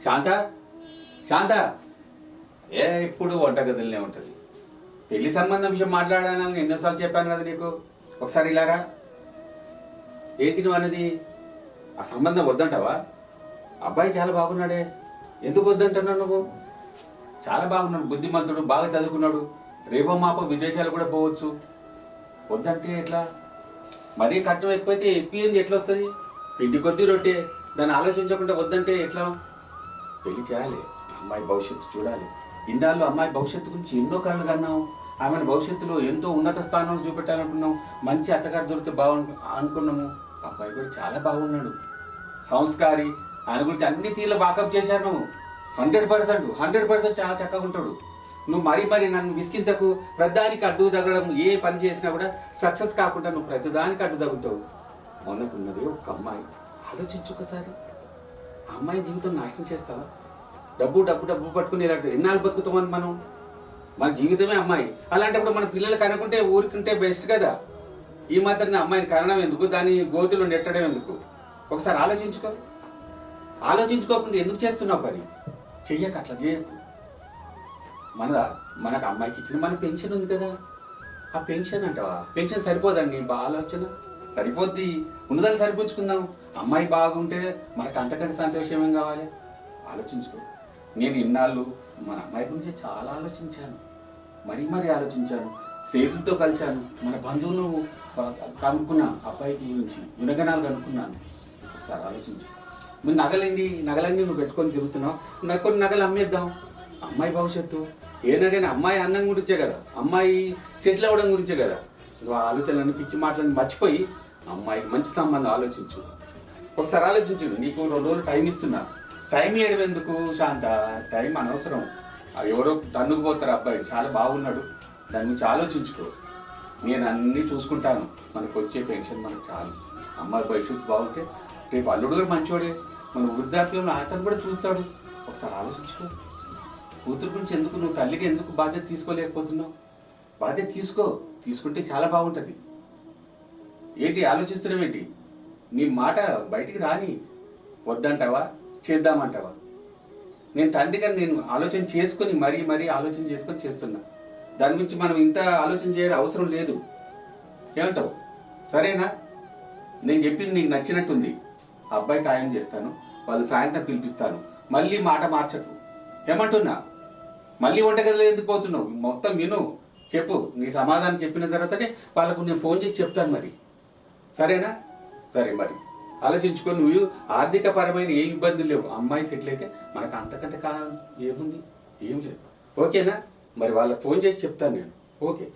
శాంత శాంత ఎప్పుడు వంటగదిలోనే ఉంటుంది. పెళ్లి సంబంధం విషయం మాట్లాడానని ఎన్నోసార్లు చెప్పాను కదా నీకు. ఒకసారి ఇలారా. ఏంటి నువ్వు అన్నది? ఆ సంబంధం వద్దంటావా? అబ్బాయి చాలా బాగున్నాడే, ఎందుకు వద్దంటున్నావు నువ్వు? చాలా బాగున్నాడు, బుద్ధిమంతుడు, బాగా చదువుకున్నాడు, రేపో మాపో విదేశాలు కూడా పోవచ్చు. వద్దంటే ఎట్లా? మరీ కట్నం ఎక్కువైతే ఎక్కువ ఎట్లా వస్తుంది? పిండి కొద్దీ రొట్టె, దాన్ని ఆలోచించకుండా వద్దంటే ఎట్లా? పెళ్లి చేయాలి, అమ్మాయి భవిష్యత్తు చూడాలి. ఇన్నాళ్ళు అమ్మాయి భవిష్యత్తు గురించి ఎన్నో కళ్ళు కన్నాం. ఆమెను భవిష్యత్తులో ఎంతో ఉన్నత స్థానంలో చూపెట్టాలనుకున్నాం. మంచి అత్తగారు దొరికితే అనుకున్నాము. అబ్బాయి కూడా చాలా బాగున్నాడు, సంస్కారి. ఆయన గురించి అన్ని తీర్లు బాకప్ చేశాను. 100% చాలా చక్కగా ఉంటాడు. నువ్వు మరీ నన్ను విసికించకు. ప్రతిదానికి అడ్డు తగ్గడం, ఏ పని చేసినా కూడా సక్సెస్ కాకుండా నువ్వు ప్రతిదానికి అడ్డు తగులుతావు. మొన్నకున్నది ఒక అమ్మాయి, ఆలోచించుకోసారి. ఆ అమ్మాయి జీవితం నాశనం చేస్తావా? డబ్బు డబ్బు డబ్బు పట్టుకుని ఇలాంటి ఎన్నాళ్ళు బతుకుతామని మనం? మన జీవితమే అమ్మాయి. అలాంటప్పుడు మన పిల్లలు కనుకుంటే ఊరికుంటే బెస్ట్ కదా. ఈ మాత్రం అమ్మాయిని కనడం ఎందుకు, దాన్ని గోతులు నెట్టడం ఎందుకు? ఒకసారి ఆలోచించుకో. ఆలోచించుకోకుండా ఎందుకు చేస్తున్నావు పని? చెయ్యక, అట్లా చేయకు. మనకు అమ్మాయికి ఇచ్చిన మన పెన్షన్ ఉంది కదా, ఆ పెన్షన్ అంటావా? పెన్షన్ సరిపోదండి. ఆలోచన సరిపోద్ది, ఉన్నదాన్ని సరిపుచ్చుకుందాం. అమ్మాయి బాగుంటే మనకు అంతకంటే సంతోషం ఏం కావాలి? ఆలోచించుకో. నేను ఇన్నాళ్ళు మన అమ్మాయి గురించి చాలా ఆలోచించాను, మరీ ఆలోచించాను. స్నేహితులతో కలిశాను, మన బంధువులు కనుక్కున్నా, అబ్బాయికి గురించి గుణగణాలు కనుక్కున్నాను. ఒకసారి ఆలోచించు. నువ్వు నగలన్నీ నువ్వు పెట్టుకొని తిరుగుతున్నావు. నాకు కొన్ని నగలు అమ్మేద్దాం. అమ్మాయి భవిష్యత్తు ఏ నగైనా అమ్మాయి అన్నం గురించే కదా, అమ్మాయి సెటిల్ అవ్వడం గురించే కదా. నువ్వు ఆ ఆలోచనలన్నీ పిచ్చి మాటలను మర్చిపోయి అమ్మాయికి మంచి సంబంధం ఆలోచించు. ఒకసారి ఆలోచించు. నీకు 2 రోజులు టైం ఇస్తున్నా. టైం ఇవ్వడం ఎందుకు శాంత? టైం అనవసరం. ఎవరో తన్నుకుపోతారు. అబ్బాయి చాలా బాగున్నాడు, దాని గురించి ఆలోచించుకో. నేను అన్నీ చూసుకుంటాను. మనకు వచ్చే పెన్షన్ మనకు చాలు. అమ్మాయి భవిష్యత్తు బాగుంటే రేపు అల్లుడు కూడా మంచివాడే, మన వృద్ధాప్యంలో అతను కూడా చూస్తాడు. ఒకసారి ఆలోచించుకో. కూతురు గురించి ఎందుకు, నువ్వు తల్లికి ఎందుకు బాధ్యత తీసుకోలేకపోతున్నావు? బాధ్యత తీసుకుంటే చాలా బాగుంటుంది. ఏంటి ఆలోచిస్తున్నావు ఏంటి? నీ మాట బయటికి రాని. వద్దంటావా, చేద్దామంటావా? నేను తండ్రిగా నేను ఆలోచన చేసుకొని మరీ ఆలోచన చేసుకొని చేస్తున్నా. దాని గురించి మనం ఇంత ఆలోచన చేయడం అవసరం లేదు. ఏమంటావు? సరేనా? నేను చెప్పింది నీకు నచ్చినట్టుంది. అబ్బాయి ఖాయం చేస్తాను, వాళ్ళు సాయంత్రం పిలిపిస్తాను. మళ్ళీ మాట మార్చకు. ఏమంటున్నా? మళ్ళీ వంటగదిలో ఎందుకు పోతున్నావు? మొత్తం విను, చెప్పు. నీ సమాధానం చెప్పిన తర్వాతనే వాళ్ళకు నేను ఫోన్ చేసి చెప్తాను మరి. సరేనా? సరే మరి ఆలోచించుకొని. నువ్వు ఆర్థిక పరమైన ఏ ఇబ్బందులు లేవు. అమ్మాయి సెటిల్ అయితే మనకు అంతకంటే ఏముంది? ఏం లేదు. ఓకేనా? మరి వాళ్ళకి ఫోన్ చేసి చెప్తాను నేను. ఓకే.